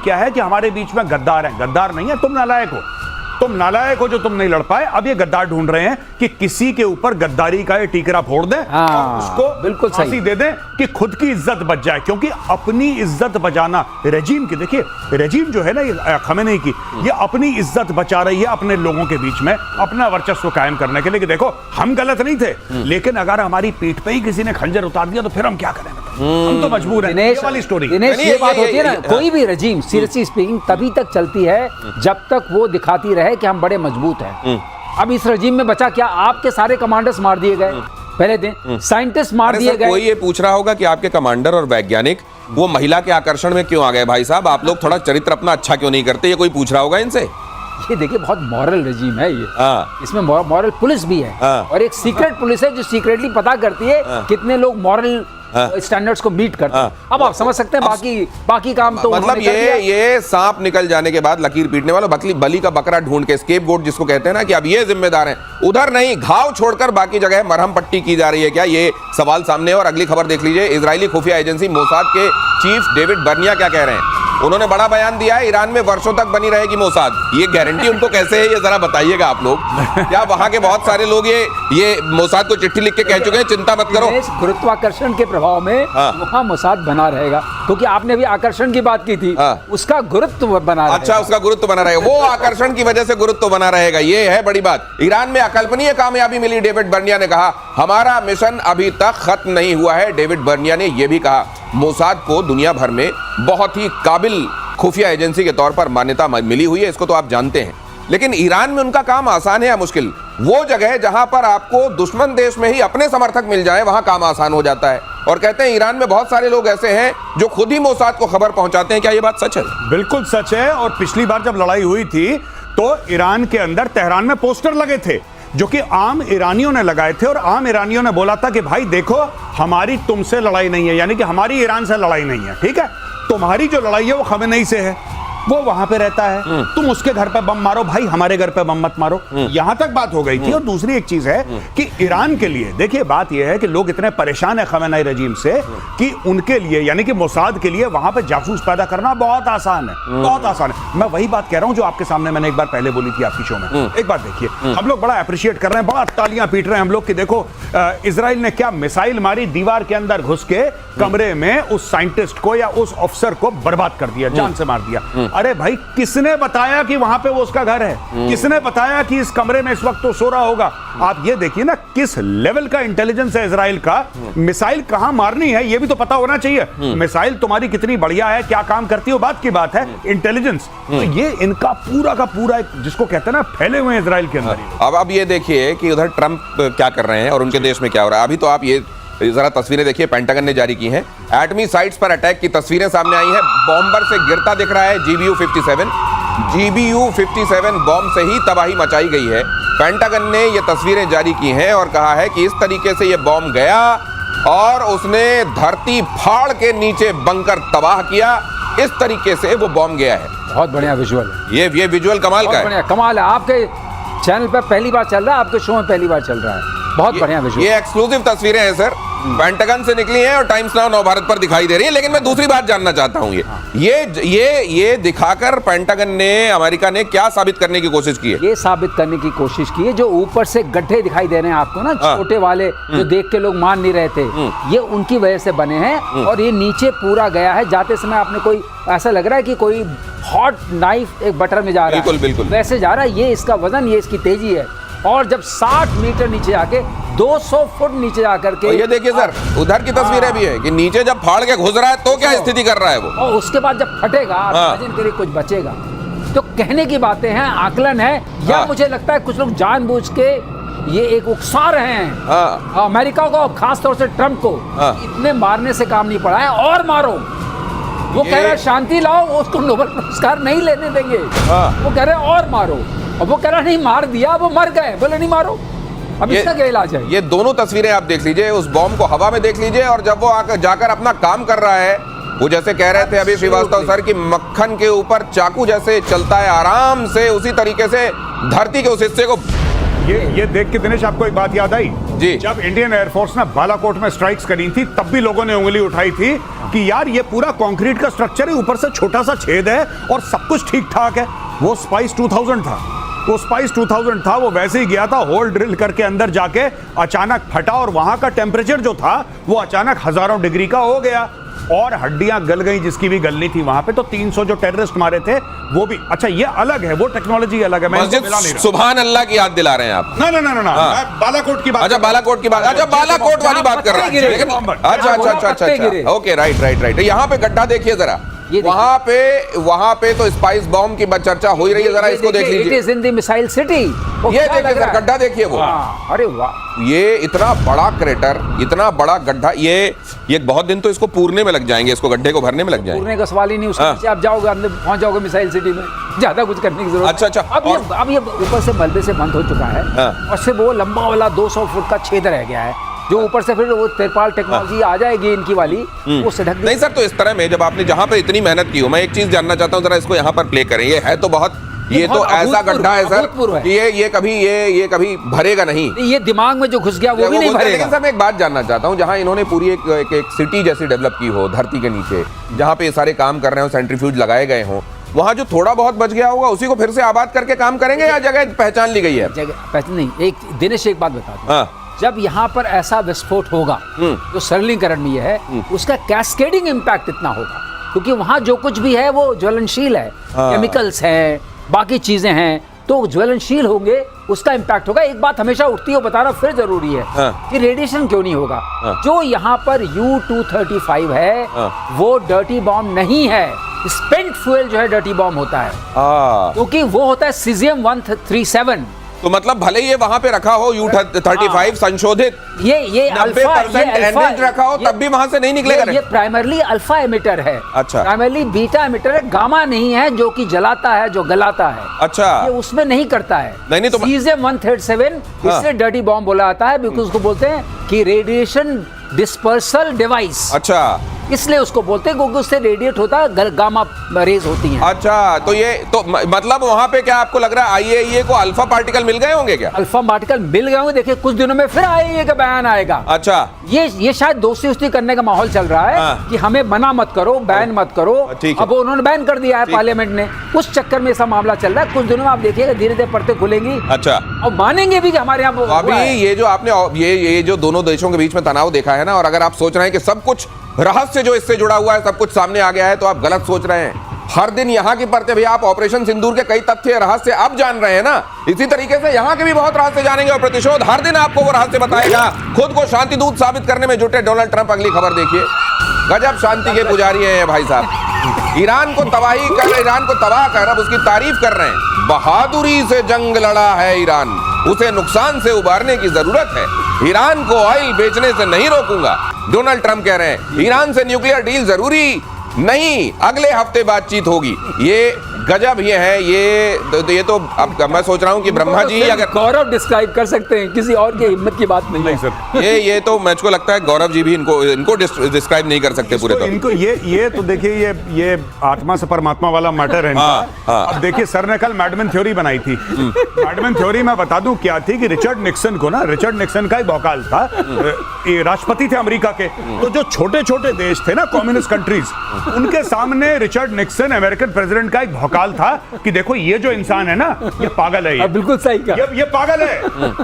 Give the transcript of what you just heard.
क्या है कि हमारे बीच में गद्दार हैं। गद्दार नहीं है, तुम नालायक हो, तुम नालायक हो जो तुम नहीं लड़ पाए। अब ये गद्दार ढूंढ रहे हैं कि किसी के ऊपर गद्दारी का ये टीकरा फोड़ दें और उसको बिल्कुल फांसी दे दें कि खुद की इज्जत बच जाए। क्योंकि अपनी इज्जत बचाना रेजीम की, देखिए रेजीम जो है ना ये खमेनी की, ये अपनी इज्जत बचा रही है अपने लोगों के बीच में अपना वर्चस्व कायम करने के लिए कि देखो हम गलत नहीं थे, लेकिन अगर हमारी पीठ पे ही किसी ने खंजर उतार दिया तो फिर हम क्या करें, हम तो मजबूर हैं। ये वाली स्टोरी दिनेश, ये बात होती है ना, कोई भी रजीम सीरियसली स्पीकिंग तभी तक चलती है जब तक वो दिखाती रहे कि हम बड़े मजबूत हैं। अब इस रजीम में बचा क्या? आपके सारे कमांडर्स मार दिए गए पहले दिन, साइंटिस्ट मार दिए गए। कोई ये पूछ रहा होगा कि आपके कमांडर और वैज्ञानिक वो महिला के आकर्षण में क्यों आ गए? भाई साहब, आप लोग थोड़ा चरित्र अपना अच्छा क्यों नहीं करते? ये कोई पूछ रहा होगा इनसे? ये देखिए बहुत मॉरल रजीम है ये। इसमें मॉरल पुलिस भी है और एक सीक्रेट पुलिस है जो सीक्रेटली पता करती है कितने लोग मॉरल स्टैंडर्ड्स को मीट करते हैं। अब आप समझ सकते हैं बाकी काम तो मतलब ये सांप निकल जाने के बाद लकीर पीटने वाला बली का बकरा ढूंढ के, स्केपगोट जिसको कहते हैं ना, कि अब ये जिम्मेदार हैं, उधर नहीं, घाव छोड़कर बाकी जगह मरहम पट्टी की जा रही है क्या? ये सवाल सामने है। और अगली खबर देख लीजिए, इजरायली खुफिया एजेंसी मोसाद के चीफ डेविड बर्निया क्या कह रहे हैं। उन्होंने बड़ा बयान दिया है, ईरान में वर्षों तक बनी रहेगी मोसाद। ये गारंटी उनको कैसे है, ये जरा बताइएगा आप लोग। क्या वहां के बहुत सारे लोग ये मोसाद को चिट्ठी लिख के कह चुके हैं चिंता मत करो? गुरुत्वाकर्षण के प्रभाव में वहां मोसाद बना रहेगा, क्योंकि आपने अभी आकर्षण की बात की थी, उसका गुरुत्व बना रहेगा। अच्छा, उसका गुरुत्व बना रहेगा, वो आकर्षण की वजह से गुरुत्व बना रहेगा, ये है बड़ी बात। ईरान में अकल्पनीय कामयाबी मिली, डेविड बर्निया ने कहा। हमारा मिशन अभी तक खत्म नहीं हुआ है। डेविड बर्निया ने यह भी कहा, मोसाद को दुनिया भर में बहुत ही काबिल खुफिया एजेंसी के तौर पर मान्यता मिली हुई है, इसको तो आप जानते हैं। लेकिन ईरान में उनका काम आसान है या मुश्किल? वो जगह जहां पर आपको दुश्मन देश में ही अपने समर्थक मिल जाए, वहां काम आसान हो जाता है। और कहते हैं ईरान में बहुत सारे लोग ऐसे हैं जो खुद ही मोसाद को खबर पहुंचाते हैं। क्या ये बात सच है? बिल्कुल सच है। और पिछली बार जब लड़ाई हुई थी तो ईरान के अंदर तेहरान में पोस्टर लगे थे जो कि आम ईरानियों ने लगाए थे, और आम ईरानियों ने बोला था कि भाई देखो, हमारी तुमसे लड़ाई नहीं है, यानी कि हमारी ईरान से लड़ाई नहीं है, ठीक है, तुम्हारी जो लड़ाई है वो खमेनी से है, वो वहां पे रहता है, तुम उसके घर पे बम मारो, भाई हमारे घर पे बम मत मारो। यहां तक बात हो गई थी। और दूसरी एक चीज है कि ईरान के लिए, देखिए बात यह है कि लोग इतने परेशान है खमेनी रजीम से कि उनके लिए, यानी कि मोसाद के लिए वहां पे जासूस पैदा करना बहुत आसान है, बहुत आसान है। मैं वही बात कह रहा हूं जो आपके सामने मैंने एक बार पहले बोली थी आपकी शो में। एक बार देखिए, हम लोग बड़ा अप्रिशिएट कर रहे हैं, बड़ा तालियां पीट रहे हैं हम लोग कि देखो इजराइल ने क्या मिसाइल मारी, दीवार के अंदर घुस के कमरे में उस साइंटिस्ट को या उस अफसर को बर्बाद कर दिया, जान से मार दिया। अरे भाई, किसने बताया कि वहां पे वो उसका घर है? किसने बताया कि इस कमरे में इस वक्त तो सो रहा होगा? आप ये देखिए ना किस लेवल का इंटेलिजेंस है इजराइल का। मिसाइल कहां मारनी है ये भी तो पता होना चाहिए। मिसाइल तुम्हारी कितनी बढ़िया है, क्या काम करती है, बात की बात है, इंटेलिजेंस। तो ये इनका पूरा का पूरा, जिसको कहते हैं ना, फैले हुए हैं इजराइल के अंदर। अब ये देखिए कि उधर ट्रंप क्या कर रहे हैं और उनके देश में क्या हो रहा है। अभी तो आप ये जरा तस्वीरें देखिए, पेंटागन ने जारी की हैं। एटमी साइट्स पर अटैक की तस्वीरें सामने आई हैं। बॉम्बर से गिरता दिख रहा है GBU-57 बॉम्ब से ही तबाही मचाई गई है। पेंटागन ने ये तस्वीरें जारी की हैं और कहा है कि इस तरीके से ये बॉम्ब गया और उसने धरती फाड़ के नीचे बंकर तबाह किया। इस तरीके से वो बॉम्ब गया है। बहुत बढ़िया विजुअल है ये विजुअल कमाल का है। कमाल है। आपके चैनल पर पहली बार चल रहा है, आपके शो में पहली बार चल रहा है। बहुत बढ़िया विजुअल। ये एक्सक्लूसिव तस्वीरें हैं सर, पेंटागन से निकली हैं और टाइम्स नाउ नव भारत पर दिखाई दे रही है। लेकिन मैं दूसरी बात जानना चाहता हूं, ये दिखाकर पेंटागन ने, अमेरिका ने क्या साबित करने की कोशिश की है? ये साबित करने की कोशिश की है, जो ऊपर से गड्ढे दिखाई दे रहे हैं आपको ना, छोटे वाले, जो देख के लोग मान नहीं रहे थे, ये उनकी वजह से बने हैं। और ये नीचे पूरा गया है। जाते समय आपने कोई ऐसा लग रहा है कि कोई हॉट नाइफ एक बटर में जा रहा है, बिल्कुल वैसे जा रहा है। ये इसका वजन, ये इसकी तेजी है। और जब 60 मीटर नीचे आके 200 फुट नीचे आकर के, ये देखिए सर, उधर की तस्वीरें भी है कि नीचे जब फाड़ के घुस रहा है तो क्या स्थिति कर रहा है वो, और उसके बाद जब फटेगा, इमेजिन करिए कुछ बचेगा। तो कहने की बातें हैं, आकलन है, या मुझे लगता है कुछ लोग जानबूझ के ये एक उकसा रहे हैं अमेरिका को, खासतौर से ट्रंप को, इतने मारने से काम नहीं पड़ा है और मारो। वो कह रहा है शांति लाओ, उसको नोबेल पुरस्कार नहीं लेने देंगे। वो कह रहे हैं और मारो, और वो कह रहा नहीं मार दिया, वो मर गए, बोले नहीं मारो। अब इसका क्या इलाज है? ये दोनों तस्वीरें आप देख लीजिए, उस बॉम्ब को हवा में देख लीजिए, और जब वो आकर जाकर अपना काम कर रहा है, वो जैसे कह रहे थे अभी श्रीवास्तव सर कि मक्खन के ऊपर चाकू जैसे चलता है आराम से, उसी तरीके से धरती के उस हिस्से को। ये देख के दिनेश आपको एक बात याद आई जी। जब इंडियन एयरफोर्स ने बालाकोट में स्ट्राइक्स करी थी तब भी लोगों ने उंगली उठाई थी कि यार ये पूरा कंक्रीट का स्ट्रक्चर है, ऊपर से छोटा सा छेद है और सब कुछ ठीक ठाक है। वो स्पाइस 2000 था, वो स्पाइस 2000 था, वो वैसे ही गया था, होल ड्रिल करके अंदर जाके अचानक फटा और वहां का टेम्परेचर जो था वो अचानक हजारों डिग्री का हो गया और हड्डियां गल गई जिसकी भी गलनी थी वहां पे। तो 300 जो टेररिस्ट मारे थे वो भी, अच्छा ये अलग है, वो टेक्नोलॉजी अलग है। मैं मस्जिद मिला नहीं रहा। सुभान अल्लाह की याद दिला रहे हैं आप। ना ना ना ना ना, हाँ। मैं बालाकोट की बात। अच्छा बालाकोट की बात, अच्छा बालाकोट वाली बात कर रहे हैं। गिरे। लेकिन- बॉम्बर। अच्छा अच्छा अच्छा अच्छा पत्ते गिरे। अच्छा, ओके राइट राइट राइट। यहाँ पे गड्ढा देखिए जरा, ये देखिए। वहां पे तो स्पाइस बॉम्ब की चर्चा हो ही रही है, जरा इसको देख इट लीजिए। Is in the missile city. ये देखिए सर, गड्ढा देखिए वो। अरे वाह, ये इतना बड़ा क्रेटर, इतना बड़ा गड्ढा, ये बहुत दिन तो इसको पूरने में लग जाएंगे, इसको गड्ढे को भरने में लग जाएंगे। पूरने का सवाल ही नहीं, उसके हाँ। पीछे आप जाओगे, अंदर पहुंच जाओगे मिसाइल सिटी में, ज्यादा कुछ करने की जरूरत। अच्छा, अच्छा, अब ये ऊपर से मलबे से बंद हो चुका है हाँ। और सिर्फ वो लंबा वाला 200 फुट का छेद रह गया है जो ऊपर से फिर वो तिरपाल टेक्नोलॉजी आ जाएगी इनकी वाली, वो सड़क नहीं सर, तो इस तरह में जब आपने जहां पे इतनी मेहनत की हो, मैं एक चीज जानना चाहता हूं, जरा इसको यहाँ पर प्ले करें। ये है तो बहुत, ये तो बहुत ऐसा अभूतपूर्व- गड्ढा है सर अभूतपूर्व है। कि ये कभी भरेगा नहीं। ये दिमाग में जो घुस गया वो भी नहीं बोलते हैं, भरेगा। लेकिन सर मैं एक बात जानना चाहता हूं, जहां इन्होंने पूरी एक सिटी जैसी डेवलप की हो धरती के नीचे, जहां पे ये सारे काम कर रहे हो, सेंट्रीफ्यूज लगाए गए हों, वहां जो थोड़ा बहुत बच गया होगा उसी को फिर से आबाद करके काम करेंगे या जगह पहचान ली गई है? जगह पहचान नहीं। एक दिनेश एक बात बता दूं, हाँ। जब यहाँ पर ऐसा विस्फोट होगा जो सरलीकरण में ये है, उसका कैस्केडिंग इम्पैक्ट इतना होगा क्योंकि वहां जो कुछ भी है वो ज्वलनशील है, हाँ। केमिकल्स हैं, बाकी चीजें हैं, तो ज्वलनशील होंगे, उसका इम्पैक्ट होगा। एक बात हमेशा उठती है, बताना फिर जरूरी है हाँ। कि रेडिएशन क्यों नहीं होगा। हाँ। जो यहाँ पर U-235 है हाँ। वो डर्टी बॉम्ब नहीं है, स्पेंट फ्यूल जो है डर्टी बॉम्ब होता है, क्योंकि वो होता है सीजियम 137। तो मतलब भले ये वहां पे रखा हो U-35 संशोधित, ये 90% एनरिच्ड रखा हो, तब भी वहां से नहीं निकलेगा। ये प्राइमरली अल्फा एमिटर है। अच्छा। प्राइमरली बीटा एमिटर है, गामा नहीं है जो कि जलाता है, जो गलाता है। अच्छा। ये उसमें नहीं करता है। नहीं तो सीजियम 137 इसलिए डर्टी बॉम्ब बोला जाता है, बिकॉज उसको बोलते हैं कि रेडिएशन डिस्पर्सल डिवाइस। अच्छा, इसलिए उसको बोलते हैं क्योंकि उससे रेडिएट होता है, गामा रेज होती हैं। अच्छा, तो ये तो मतलब वहां पे क्या आपको लग रहा है आईएईए को अल्फा पार्टिकल मिल गए होंगे क्या? अल्फा पार्टिकल मिल गए होंगे, देखिए कुछ दिनों में फिर आईएईए का बयान आएगा। अच्छा, ये शायद दोस्ती करने का माहौल चल रहा है हाँ। कि हमें मना मत करो, बैन मत करो। ठीक है। अब उन्होंने बैन कर दिया है पार्लियामेंट ने, उस चक्कर में ऐसा मामला चल रहा है। कुछ दिनों में आप देखिएगा धीरे धीरे परतें खुलेंगी अच्छा, और मानेंगे भी कि हमारे यहाँ तो अभी ये जो आपने ये जो दोनों देशों के बीच में तनाव देखा है ना, और अगर आप सोच रहे हैं कि सब कुछ रहस्य जो इससे जुड़ा हुआ है सब कुछ सामने आ गया है, तो आप गलत सोच रहे हैं। हर दिन यहाँ की परतें भी, आप ऑपरेशन सिंदूर के कई तथ्य रहस्य अब जान रहे हैं ना, इसी तरीके से यहाँ के भी बहुत रहस्य जानेंगे और प्रतिशोध हर दिन आपको वो रहस्य बताएगा। खुद को शांति दूत साबित करने में जुटे डोनाल्ड ट्रंप, अगली खबर देखिए। गजब शांति के पुजारी हैं भाई साहब। ईरान को तबाह कर अब उसकी तारीफ कर रहे हैं। बहादुरी से जंग लड़ा है ईरान, उसे नुकसान से उबारने की जरूरत है। ईरान को ऑयल बेचने से नहीं रोकूंगा, डोनाल्ड ट्रंप कह रहे हैं। ईरान से न्यूक्लियर डील जरूरी नहीं, अगले हफ्ते बातचीत होगी। ये गजब ये है, ये तो अब मैं सोच रहा हूं कि ब्रह्मा जी अगर गौरव डिस्क्राइब कर सकते हैं, किसी और की हिम्मत की बात नहीं है सर। ये तो मुझको लगता है गौरव जी भी इनको डिस्क्राइब नहीं कर सकते पूरे तो तौर। इनको ये तो देखिए, ये आत्मा से परमात्मा वाला मैटर है हाँ, इनका। हाँ। अब देखिए सर ने कल मैडमन थ्योरी बनाई थी। मैडमन थ्योरी मैं बता दूं क्या थी कि रिचर्ड निक्सन का एक भौकाल था, ये राष्ट्रपति थे अमेरिका के, तो जो छोटे छोटे देश थे ना, कम्युनिस्ट कंट्रीज, उनके सामने रिचर्ड निक्सन अमेरिकन प्रेसिडेंट का एक भौकाल था कि देखो ये जो इंसान है ना, ये पागल है, बिल्कुल सही कहा। ये पागल है।